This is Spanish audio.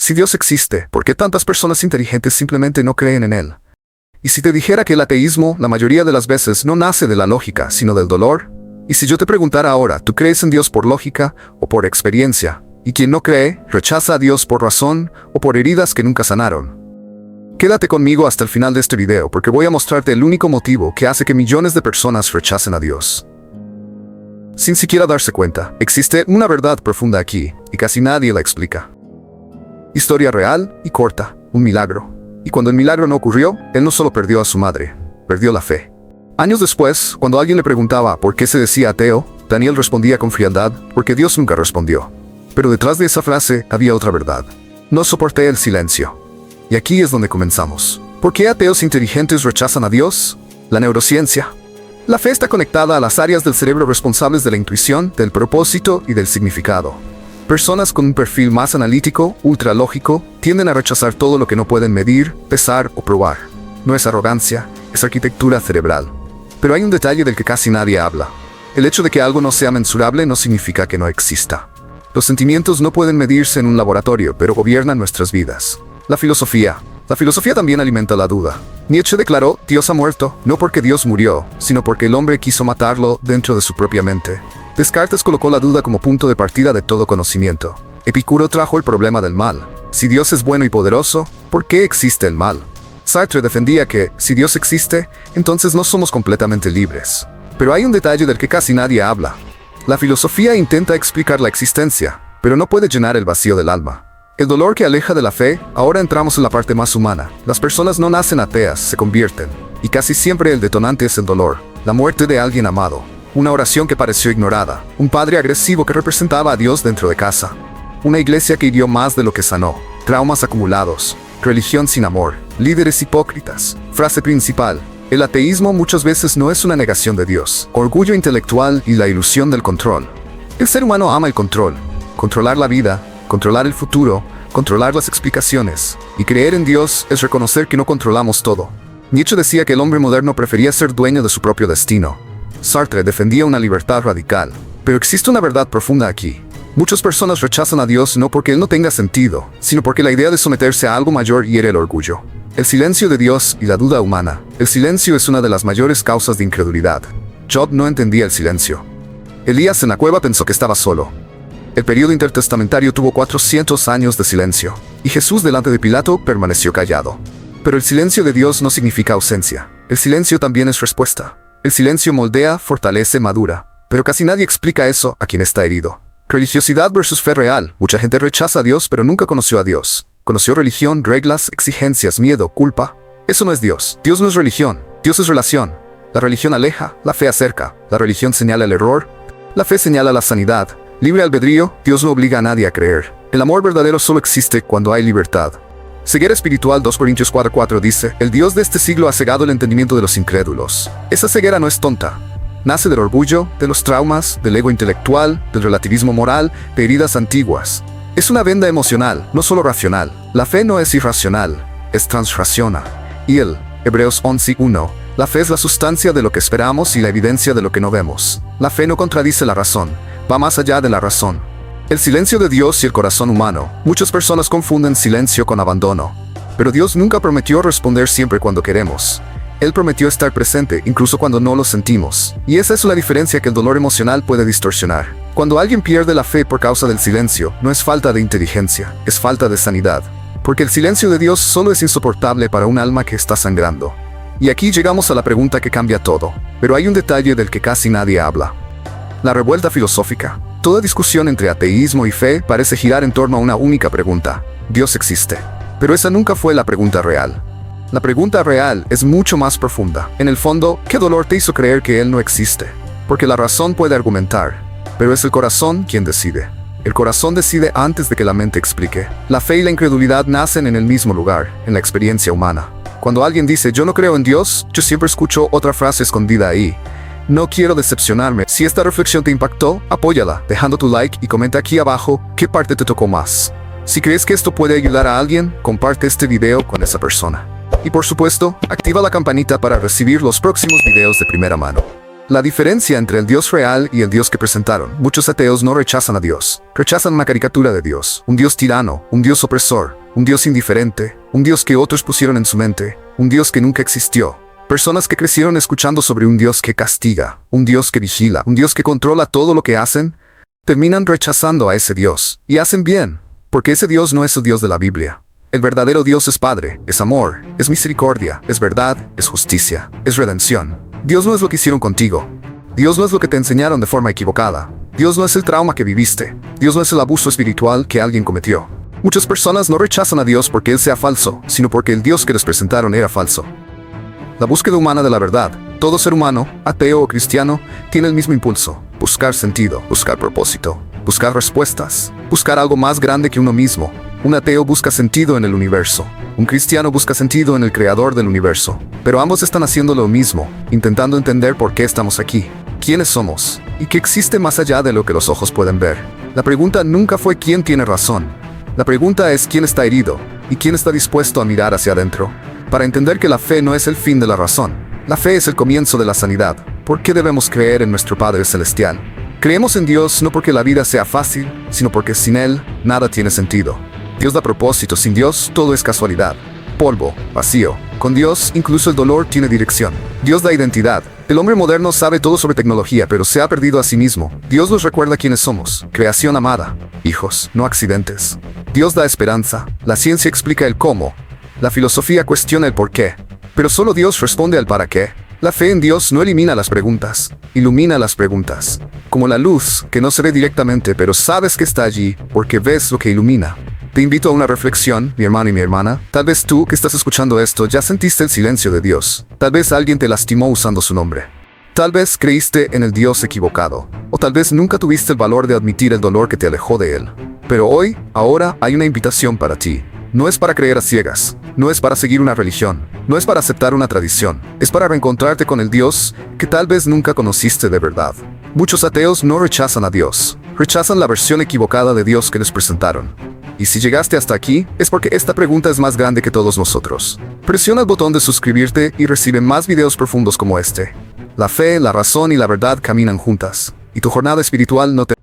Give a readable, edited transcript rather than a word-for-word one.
Si Dios existe, ¿por qué tantas personas inteligentes simplemente no creen en Él? Y si te dijera que el ateísmo, la mayoría de las veces, no nace de la lógica, sino del dolor? Y si yo te preguntara ahora, ¿tú crees en Dios por lógica o por experiencia? Y quien no cree, rechaza a Dios por razón o por heridas que nunca sanaron. Quédate conmigo hasta el final de este video porque voy a mostrarte el único motivo que hace que millones de personas rechacen a Dios. Sin siquiera darse cuenta, existe una verdad profunda aquí, y casi nadie la explica. Historia real y corta, un milagro. Y cuando el milagro no ocurrió, él no solo perdió a su madre, perdió la fe. Años después, cuando alguien le preguntaba por qué se decía ateo, Daniel respondía con frialdad, porque Dios nunca respondió. Pero detrás de esa frase había otra verdad. No soporté el silencio. Y aquí es donde comenzamos. ¿Por qué ateos inteligentes rechazan a Dios? La neurociencia. La fe está conectada a las áreas del cerebro responsables de la intuición, del propósito y del significado. Personas con un perfil más analítico, ultralógico, tienden a rechazar todo lo que no pueden medir, pesar o probar. No es arrogancia, es arquitectura cerebral. Pero hay un detalle del que casi nadie habla. El hecho de que algo no sea mensurable no significa que no exista. Los sentimientos no pueden medirse en un laboratorio, pero gobiernan nuestras vidas. La filosofía. La filosofía también alimenta la duda. Nietzsche declaró, Dios ha muerto, no porque Dios murió, sino porque el hombre quiso matarlo dentro de su propia mente. Descartes colocó la duda como punto de partida de todo conocimiento. Epicuro trajo el problema del mal. Si Dios es bueno y poderoso, ¿por qué existe el mal? Sartre defendía que, si Dios existe, entonces no somos completamente libres. Pero hay un detalle del que casi nadie habla. La filosofía intenta explicar la existencia, pero no puede llenar el vacío del alma. El dolor que aleja de la fe, ahora entramos en la parte más humana. Las personas no nacen ateas, se convierten. Y casi siempre el detonante es el dolor, la muerte de alguien amado. Una oración que pareció ignorada, un padre agresivo que representaba a Dios dentro de casa, una iglesia que hirió más de lo que sanó, traumas acumulados, religión sin amor, líderes hipócritas. Frase principal: el ateísmo muchas veces no es una negación de Dios, orgullo intelectual y la ilusión del control. El ser humano ama el control, controlar la vida, controlar el futuro, controlar las explicaciones, y creer en Dios es reconocer que no controlamos todo. Nietzsche decía que el hombre moderno prefería ser dueño de su propio destino. Sartre defendía una libertad radical. Pero existe una verdad profunda aquí. Muchas personas rechazan a Dios no porque Él no tenga sentido, sino porque la idea de someterse a algo mayor hiere el orgullo. El silencio de Dios y la duda humana. El silencio es una de las mayores causas de incredulidad. Job no entendía el silencio. Elías en la cueva pensó que estaba solo. El periodo intertestamentario tuvo 400 años de silencio, y Jesús delante de Pilato permaneció callado. Pero el silencio de Dios no significa ausencia. El silencio también es respuesta. El silencio moldea, fortalece, madura. Pero casi nadie explica eso a quien está herido. Religiosidad versus fe real. Mucha gente rechaza a Dios pero nunca conoció a Dios. Conoció religión, reglas, exigencias, miedo, culpa. Eso no es Dios. Dios no es religión. Dios es relación. La religión aleja, la fe acerca. La religión señala el error. La fe señala la sanidad. Libre albedrío, Dios no obliga a nadie a creer. El amor verdadero solo existe cuando hay libertad. Ceguera espiritual. 2 Corintios 4:4 dice, el Dios de este siglo ha cegado el entendimiento de los incrédulos. Esa ceguera no es tonta. Nace del orgullo, de los traumas, del ego intelectual, del relativismo moral, de heridas antiguas. Es una venda emocional, no solo racional. La fe no es irracional, es transraciona. Y Hebreos 11:1, la fe es la sustancia de lo que esperamos y la evidencia de lo que no vemos. La fe no contradice la razón, va más allá de la razón. El silencio de Dios y el corazón humano. Muchas personas confunden silencio con abandono. Pero Dios nunca prometió responder siempre cuando queremos. Él prometió estar presente incluso cuando no lo sentimos. Y esa es la diferencia que el dolor emocional puede distorsionar. Cuando alguien pierde la fe por causa del silencio, no es falta de inteligencia, es falta de sanidad. Porque el silencio de Dios solo es insoportable para un alma que está sangrando. Y aquí llegamos a la pregunta que cambia todo. Pero hay un detalle del que casi nadie habla. La revuelta filosófica. Toda discusión entre ateísmo y fe parece girar en torno a una única pregunta: ¿Dios existe? Pero esa nunca fue la pregunta real. La pregunta real es mucho más profunda. En el fondo, ¿qué dolor te hizo creer que Él no existe? Porque la razón puede argumentar, pero es el corazón quien decide. El corazón decide antes de que la mente explique. La fe y la incredulidad nacen en el mismo lugar, en la experiencia humana. Cuando alguien dice, yo no creo en Dios, yo siempre escucho otra frase escondida ahí. No quiero decepcionarme. Si esta reflexión te impactó, apóyala, dejando tu like y comenta aquí abajo qué parte te tocó más. Si crees que esto puede ayudar a alguien, comparte este video con esa persona. Y por supuesto, activa la campanita para recibir los próximos videos de primera mano. La diferencia entre el Dios real y el Dios que presentaron. Muchos ateos no rechazan a Dios. Rechazan una caricatura de Dios. Un Dios tirano, un Dios opresor, un Dios indiferente, un Dios que otros pusieron en su mente, un Dios que nunca existió. Personas que crecieron escuchando sobre un Dios que castiga, un Dios que vigila, un Dios que controla todo lo que hacen, terminan rechazando a ese Dios. Y hacen bien, porque ese Dios no es el Dios de la Biblia. El verdadero Dios es Padre, es amor, es misericordia, es verdad, es justicia, es redención. Dios no es lo que hicieron contigo. Dios no es lo que te enseñaron de forma equivocada. Dios no es el trauma que viviste. Dios no es el abuso espiritual que alguien cometió. Muchas personas no rechazan a Dios porque Él sea falso, sino porque el Dios que les presentaron era falso. La búsqueda humana de la verdad. Todo ser humano, ateo o cristiano, tiene el mismo impulso. Buscar sentido, buscar propósito, buscar respuestas, buscar algo más grande que uno mismo. Un ateo busca sentido en el universo. Un cristiano busca sentido en el creador del universo. Pero ambos están haciendo lo mismo, intentando entender por qué estamos aquí, quiénes somos, y qué existe más allá de lo que los ojos pueden ver. La pregunta nunca fue quién tiene razón. La pregunta es quién está herido, y quién está dispuesto a mirar hacia adentro. Para entender que la fe no es el fin de la razón. La fe es el comienzo de la sanidad. ¿Por qué debemos creer en nuestro Padre Celestial? Creemos en Dios no porque la vida sea fácil, sino porque sin Él, nada tiene sentido. Dios da propósito, sin Dios todo es casualidad. Polvo, vacío. Con Dios, incluso el dolor tiene dirección. Dios da identidad. El hombre moderno sabe todo sobre tecnología, pero se ha perdido a sí mismo. Dios nos recuerda quiénes somos. Creación amada. Hijos, no accidentes. Dios da esperanza. La ciencia explica el cómo. La filosofía cuestiona el por qué. Pero solo Dios responde al para qué. La fe en Dios no elimina las preguntas, ilumina las preguntas. Como la luz, que no se ve directamente, pero sabes que está allí, porque ves lo que ilumina. Te invito a una reflexión, mi hermano y mi hermana. Tal vez tú, que estás escuchando esto, ya sentiste el silencio de Dios. Tal vez alguien te lastimó usando su nombre. Tal vez creíste en el Dios equivocado. O tal vez nunca tuviste el valor de admitir el dolor que te alejó de Él. Pero hoy, ahora, hay una invitación para ti. No es para creer a ciegas. No es para seguir una religión. No es para aceptar una tradición. Es para reencontrarte con el Dios que tal vez nunca conociste de verdad. Muchos ateos no rechazan a Dios. Rechazan la versión equivocada de Dios que les presentaron. Y si llegaste hasta aquí, es porque esta pregunta es más grande que todos nosotros. Presiona el botón de suscribirte y recibe más videos profundos como este. La fe, la razón y la verdad caminan juntas. Y tu jornada espiritual no te